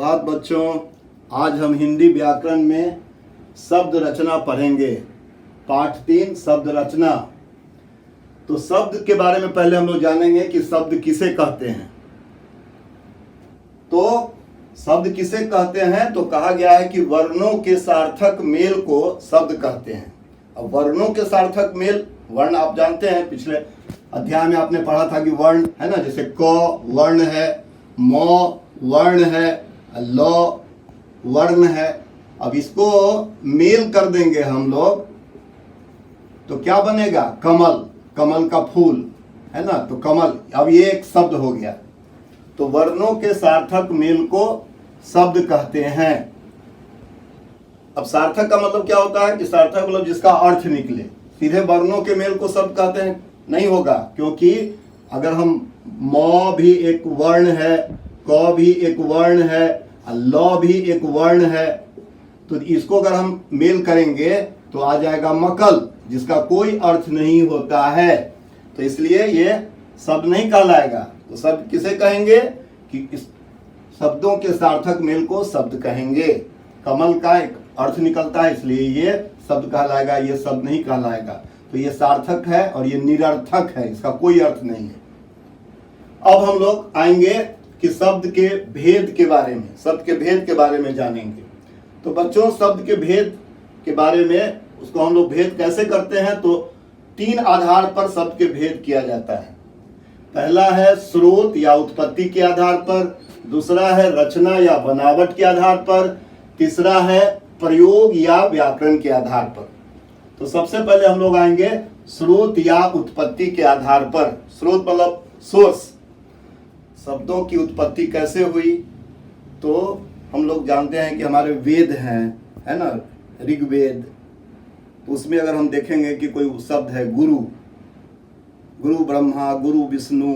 बात बच्चों, आज हम हिंदी व्याकरण में शब्द रचना पढ़ेंगे। पाठ 3 शब्द रचना। तो शब्द के बारे में पहले हम लोग जानेंगे कि शब्द किसे कहते हैं। तो शब्द किसे कहते हैं, तो कहा गया है कि वर्णों के सार्थक मेल को शब्द कहते हैं। अब वर्णों के सार्थक मेल, वर्ण आप जानते हैं, पिछले अध्याय में आपने पढ़ा था कि वर्ण है ना, जैसे क वर्ण है, म वर्ण है, ल वर्ण है। अब इसको मेल कर देंगे हम लोग तो क्या बनेगा, कमल, कमल का फूल है ना, तो कमल। अब ये एक शब्द हो गया। तो वर्णों के सार्थक मेल को शब्द कहते हैं। अब सार्थक का मतलब क्या होता है कि सार्थक मतलब जिसका अर्थ निकले। सीधे वर्णों के मेल को शब्द कहते हैं नहीं होगा, क्योंकि अगर हम म भी एक वर्ण है, क भी एक वर्ण है, ल भी एक वर्ण है, तो इसको अगर हम मेल करेंगे तो आ जाएगा मकल, जिसका कोई अर्थ नहीं होता है। तो इसलिए ये शब्द नहीं कहलाएगा। तो शब्द किसे कहेंगे कि इस शब्दों के सार्थक मेल को शब्द कहेंगे। कमल का एक अर्थ निकलता है, इसलिए ये शब्द कहलाएगा, ये शब्द नहीं कहलाएगा। तो ये सार्थक है और ये निरर्थक है, इसका कोई अर्थ नहीं है। अब हम लोग आएंगे कि शब्द के भेद के बारे में, शब्द के भेद के बारे में जानेंगे। तो बच्चों, शब्द के भेद के बारे में, उसको हम लोग भेद कैसे करते हैं, तो 3 आधार पर शब्द के भेद किया जाता है। पहला है स्रोत या उत्पत्ति के आधार पर, दूसरा है रचना या बनावट के आधार पर, तीसरा है प्रयोग या व्याकरण के आधार पर। तो सबसे पहले हम लोग आएंगे स्रोत या उत्पत्ति के आधार पर। स्रोत मतलब सोर्स, शब्दों की उत्पत्ति कैसे हुई। तो हम लोग जानते हैं कि हमारे वेद हैं, है ना, ऋग्वेद। तो उसमें अगर हम देखेंगे कि कोई शब्द है गुरु, गुरु ब्रह्मा, गुरु विष्णु,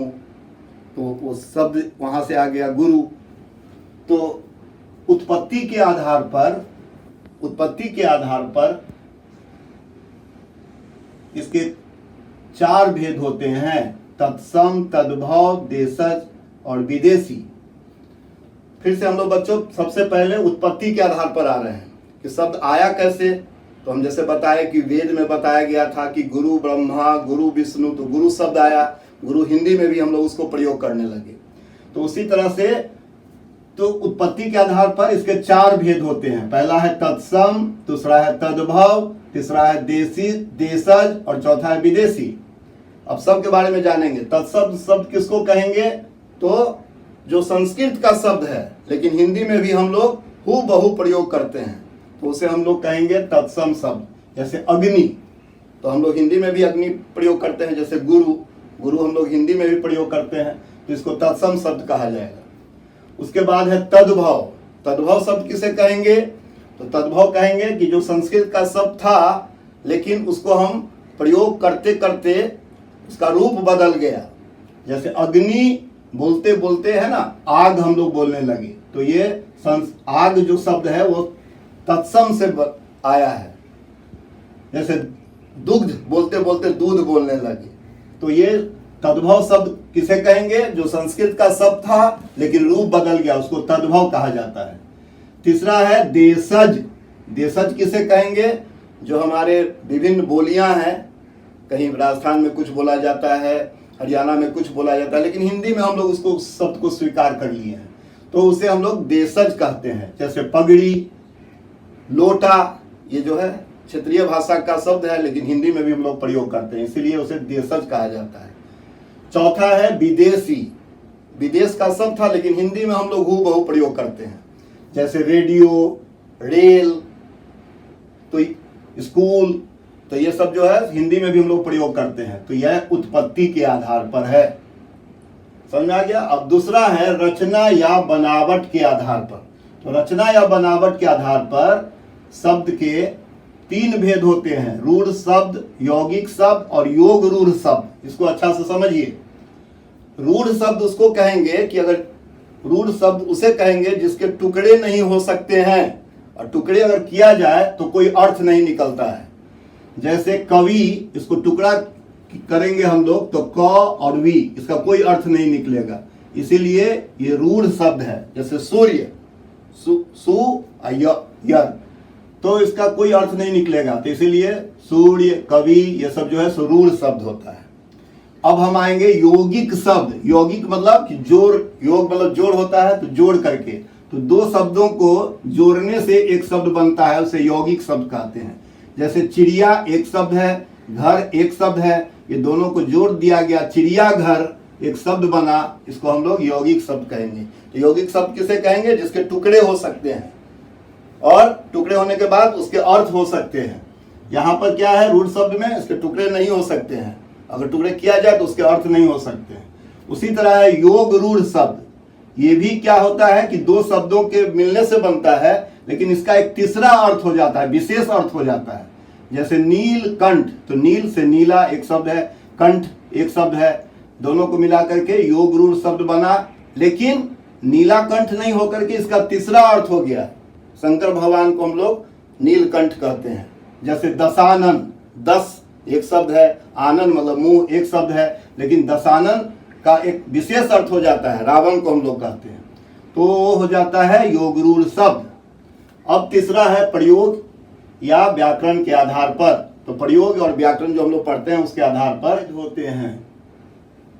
तो वो शब्द वहां से आ गया गुरु। तो उत्पत्ति के आधार पर, उत्पत्ति के आधार पर इसके 4 भेद होते हैं, तत्सम, तद्भव, देशज और विदेशी। फिर से हम लोग बच्चों सबसे पहले उत्पत्ति के आधार पर आ रहे हैं कि शब्द आया कैसे। तो हम जैसे बताए कि वेद में बताया गया था कि गुरु ब्रह्मा, गुरु विष्णु, तो गुरु शब्द आया। गुरु हिंदी में भी हम लोग उसको प्रयोग करने लगे। तो उसी तरह से तो उत्पत्ति के आधार पर इसके 4 भेद होते हैं। पहला है तत्सम, दूसरा है तद्भव, तीसरा है देशी, देशज और चौथा है विदेशी। अब शब्द के बारे में जानेंगे। तत्शब्द शब्द किसको कहेंगे, तो जो संस्कृत का शब्द है लेकिन हिंदी में भी हम लोग हूबहू प्रयोग करते हैं, तो उसे हम लोग कहेंगे तत्सम शब्द। जैसे अग्नि, तो हम लोग हिंदी में भी अग्नि प्रयोग करते हैं। जैसे गुरु, गुरु हम लोग हिंदी में भी प्रयोग करते हैं, तो इसको तत्सम शब्द कहा जाएगा। उसके बाद है तद्भव। तद्भव शब्द किसे कहेंगे, तो तद्भव कहेंगे कि जो संस्कृत का शब्द था लेकिन उसको हम प्रयोग करते करते उसका रूप बदल गया। जैसे अग्नि बोलते बोलते है ना, आग हम लोग बोलने लगे, तो ये आग जो शब्द है वो तत्सम से आया है। जैसे दुग्ध बोलते बोलते दूध बोलने लगे, तो ये तद्भव शब्द किसे कहेंगे, जो संस्कृत का शब्द था लेकिन रूप बदल गया, उसको तद्भव कहा जाता है। तीसरा है देशज। देशज किसे कहेंगे, जो हमारे विभिन्न बोलियां हैं, कहीं राजस्थान में कुछ बोला जाता है, हरियाणा में कुछ बोला जाता है, लेकिन हिंदी में हम लोग उसको शब्द को स्वीकार कर लिए हैं, तो उसे हम लोग देशज कहते हैं। जैसे पगड़ी, लोटा, ये जो है क्षेत्रीय भाषा का शब्द है लेकिन हिंदी में भी हम लोग प्रयोग करते हैं, इसीलिए उसे देशज कहा जाता है। चौथा है विदेशी। विदेश का शब्द था लेकिन हिंदी में हम लोग हूबहू प्रयोग करते हैं। जैसे रेडियो, रेल, तो स्कूल, तो ये सब जो है हिंदी में भी हम लोग प्रयोग करते हैं। तो यह उत्पत्ति के आधार पर है। समझ में आ गया। अब दूसरा है रचना या बनावट के आधार पर। तो रचना या बनावट के आधार पर शब्द के 3 भेद होते हैं, रूढ़ शब्द, यौगिक शब्द और योग रूढ़ शब्द। इसको अच्छा से समझिए। रूढ़ शब्द उसको कहेंगे कि अगर रूढ़ शब्द उसे कहेंगे जिसके टुकड़े नहीं हो सकते हैं, और टुकड़े अगर किया जाए तो कोई अर्थ नहीं निकलता है। जैसे कवि, इसको टुकड़ा करेंगे हम लोग तो क और वी, इसका कोई अर्थ नहीं निकलेगा, इसीलिए ये रूढ़ शब्द है। जैसे सूर्य, सु यर, तो इसका कोई अर्थ नहीं निकलेगा। तो इसीलिए सूर्य, कवि, ये सब जो है सो रूढ़ शब्द होता है। अब हम आएंगे यौगिक शब्द। यौगिक मतलब कि जोड़, योग मतलब जोड़ होता है, तो जोड़ करके, तो दो शब्दों को जोड़ने से एक शब्द बनता है, उसे यौगिक शब्द कहते हैं। जैसे चिड़िया एक शब्द है, घर एक शब्द है, ये दोनों को जोड़ दिया गया, चिड़िया घर एक शब्द बना, इसको हम लोग यौगिक शब्द कहेंगे। तो यौगिक शब्द किसे कहेंगे? जिसके टुकड़े हो सकते हैं और टुकड़े होने के बाद उसके अर्थ हो सकते हैं। यहाँ पर क्या है, रूढ़ शब्द में इसके टुकड़े नहीं हो सकते हैं, अगर टुकड़े किया जाए तो उसके अर्थ नहीं हो सकते हैं। उसी तरह है योग रूढ़ शब्द, ये भी क्या होता है कि दो शब्दों के मिलने से बनता है, लेकिन इसका एक तीसरा अर्थ हो जाता है, विशेष अर्थ हो जाता है। जैसे नील कंठ, तो नील से नीला एक शब्द है, कंठ एक शब्द है, दोनों को मिला करके योग रूढ़ शब्द बना। लेकिन नीला कंठ नहीं होकर के इसका तीसरा अर्थ हो गया, शंकर भगवान को हम लोग नीलकंठ कहते हैं। जैसे दशानन, दस एक शब्द है, आनंद मतलब मुंह एक शब्द है, लेकिन दशानन का एक विशेष अर्थ हो जाता है, रावण को हम लोग कहते हैं, तो हो जाता है योग रूढ़ शब्द। अब तीसरा है प्रयोग या व्याकरण के आधार पर। तो प्रयोग और व्याकरण जो हम लोग पढ़ते हैं उसके आधार पर होते हैं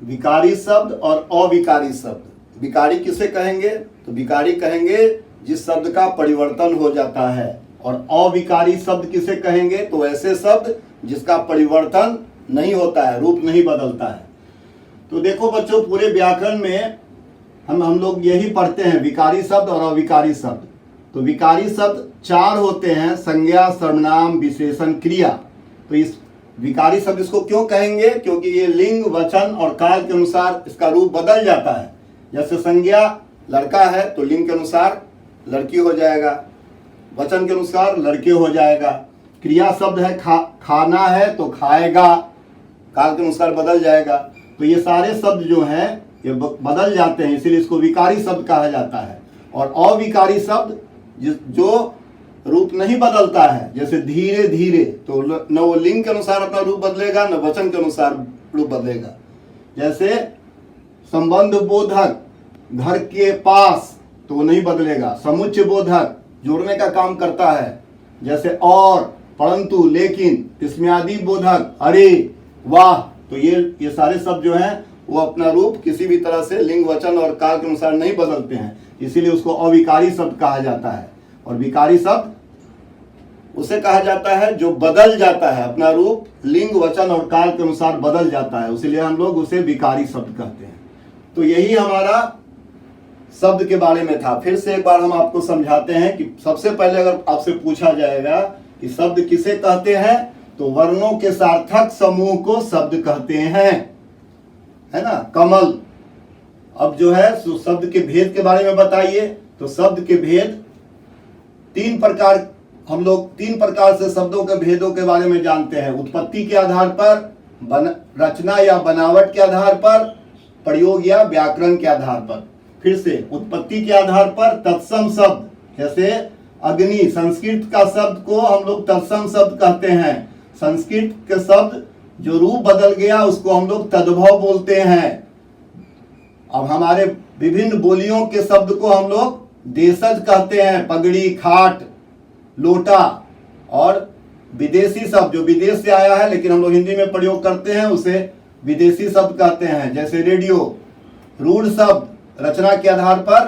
विकारी शब्द और अविकारी शब्द। विकारी किसे कहेंगे? तो विकारी कहेंगे जिस शब्द का परिवर्तन हो जाता है, और अविकारी शब्द किसे कहेंगे? तो ऐसे शब्द जिसका परिवर्तन नहीं होता है, रूप नहीं बदलता है। तो देखो बच्चों, पूरे व्याकरण में हम लोग यही पढ़ते हैं, विकारी शब्द और अविकारी शब्द। तो विकारी शब्द चार होते हैं, संज्ञा, सर्वनाम, विशेषण, क्रिया। तो इस विकारी शब्द इसको क्यों कहेंगे? क्योंकि ये लिंग, वचन और काल के अनुसार इसका रूप बदल जाता है। जैसे संज्ञा लड़का है तो लिंग के अनुसार लड़की हो जाएगा, वचन के अनुसार लड़के हो जाएगा। क्रिया शब्द है, खाना है तो खाएगा, काल के अनुसार बदल जाएगा। तो ये सारे शब्द जो हैं ये बदल जाते हैं, इसीलिए इसको विकारी शब्द कहा जाता है। और अविकारी शब्द जो रूप नहीं बदलता है, जैसे धीरे धीरे, तो न वो लिंग के अनुसार अपना रूप बदलेगा, न वचन के अनुसार रूप बदलेगा। जैसे संबंध बोधक, घर के पास, तो वो नहीं बदलेगा। समुच्चय बोधक, जोड़ने का काम करता है, जैसे और, परंतु, लेकिन। विस्मयादि बोधक, अरे, वाह, तो ये सारे शब्द जो हैं वो अपना रूप किसी भी तरह से लिंग, वचन और काल के अनुसार नहीं बदलते हैं, इसीलिए उसको अविकारी शब्द कहा जाता है। और विकारी शब्द उसे कहा जाता है जो बदल जाता है, अपना रूप लिंग, वचन और काल के अनुसार बदल जाता है, इसीलिए हम लोग उसे विकारी शब्द कहते हैं। तो यही हमारा शब्द के बारे में था। फिर से एक बार हम आपको समझाते हैं कि सबसे पहले अगर आपसे पूछा जाएगा कि शब्द किसे कहते हैं, तो वर्णों के सार्थक समूह को शब्द कहते हैं, है ना। कमल। अब जो है शब्द के भेद के बारे में बताइए। तो शब्द के भेद तीन प्रकार, हम लोग तीन प्रकार से शब्दों के भेदों के बारे में जानते हैं। उत्पत्ति के आधार पर, रचना या बनावट के आधार पर, प्रयोग या व्याकरण के आधार पर। फिर से उत्पत्ति के आधार पर तत्सम शब्द, जैसे अग्नि, संस्कृत का शब्द को हम लोग तत्सम शब्द कहते हैं। संस्कृत के शब्द जो रूप बदल गया उसको हम लोग तद्भव बोलते हैं। अब हमारे विभिन्न बोलियों के शब्द को हम लोग देशज कहते हैं, पगड़ी, खाट, लोटा। और विदेशी शब्द जो विदेश से आया है लेकिन हम लोग हिंदी में प्रयोग करते हैं उसे विदेशी शब्द कहते हैं, जैसे रेडियो। रूढ़ शब्द रचना के आधार पर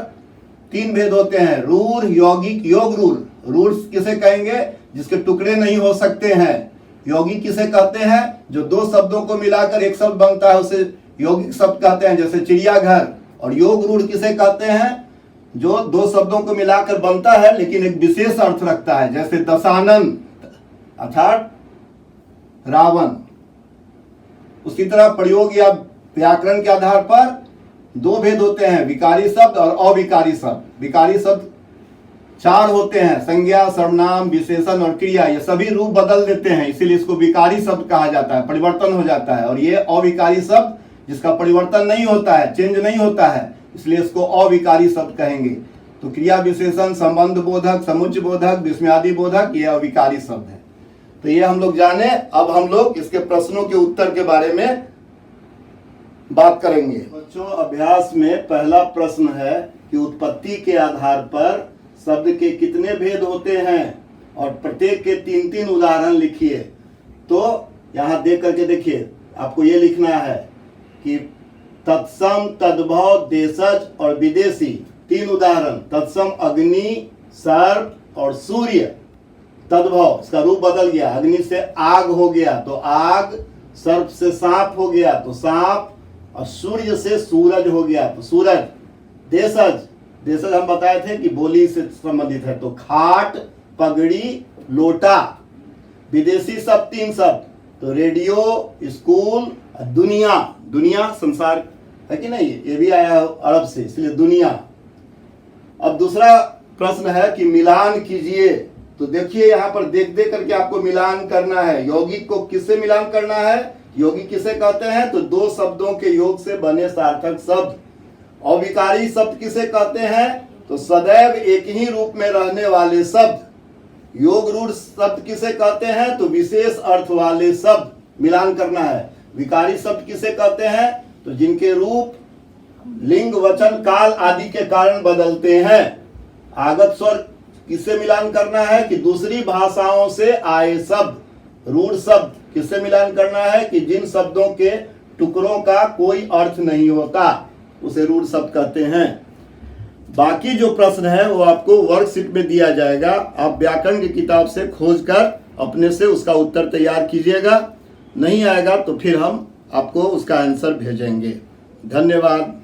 तीन भेद होते हैं, रूढ़, यौगिक, योग रूढ़। रूढ़ किसे कहेंगे? जिसके टुकड़े नहीं हो सकते हैं। यौगिक किसे कहते हैं? जो दो शब्दों को मिलाकर एक शब्द बनता है उसे यौगिक शब्द कहते हैं, जैसे चिड़ियाघर। और योग रूढ़ किसे कहते हैं? जो दो शब्दों को मिलाकर बनता है लेकिन एक विशेष अर्थ रखता है, जैसे दशानन अर्थात रावण। उसी तरह प्रयोग या व्याकरण के आधार पर दो भेद होते हैं, विकारी शब्द और अविकारी शब्द। विकारी शब्द चार होते हैं, संज्ञा, सर्वनाम, विशेषण और क्रिया। ये सभी रूप बदल देते हैं, इसीलिए इसको विकारी शब्द कहा जाता है, परिवर्तन हो जाता है। और ये अविकारी शब्द जिसका परिवर्तन नहीं होता है, चेंज नहीं होता है, इसलिए इसको अविकारी शब्द कहेंगे। तो क्रिया, विशेषण, संबंध बोधक, समुच्चय बोधक, विस्मयादि बोधक, ये अविकारी शब्द है। तो ये हम लोग जाने। अब हम लोग इसके प्रश्नों के उत्तर के बारे में बात करेंगे। बच्चों, अभ्यास में पहला प्रश्न है कि उत्पत्ति के आधार पर शब्द के कितने भेद होते हैं और प्रत्येक के 3-3 उदाहरण लिखिए। तो यहाँ देख करके देखिए, आपको ये लिखना है कि तत्सम, तद्भव, देशज और विदेशी 3 उदाहरण। तत्सम अग्नि, सर्प और सूर्य। तद्भव इसका रूप बदल गया, अग्नि से आग हो गया तो आग, सर्प से सांप हो गया तो सांप, और सूर्य से सूरज हो गया तो सूरज। देशज, देशज हम बताए थे कि बोली से संबंधित है तो खाट, पगड़ी, लोटा। विदेशी शब्द 3 शब्द तो रेडियो, स्कूल, दुनिया। दुनिया संसार है कि नहीं, ये भी आया अरब से, इसलिए दुनिया। अब दूसरा प्रश्न है कि मिलान कीजिए। तो देखिए यहाँ पर देख देख करके आपको मिलान करना है। यौगिक को किससे मिलान करना है? यौगिक किसे कहते हैं? तो 2 शब्दों के योग से बने सार्थक शब्द। अविकारी शब्द किसे कहते हैं? तो सदैव एक ही रूप में रहने वाले शब्द। योग रूढ़ शब्द किसे कहते हैं? तो विशेष अर्थ वाले शब्द। मिलान करना है। विकारी शब्द किसे कहते हैं? तो जिनके रूप लिंग, वचन, काल आदि के कारण बदलते हैं। आगत स्वर किससे मिलान करना है? कि दूसरी भाषाओं से आए शब्द। रूढ़ शब्द किससे मिलान करना है? कि जिन शब्दों के टुकड़ों का कोई अर्थ नहीं होता उसे रूढ़ शब्द कहते हैं। बाकी जो प्रश्न है वो आपको वर्कशीट में दिया जाएगा। आप व्याकरण की किताब से खोजकर अपने से उसका उत्तर तैयार कीजिएगा। नहीं आएगा तो फिर हम आपको उसका आंसर भेजेंगे। धन्यवाद।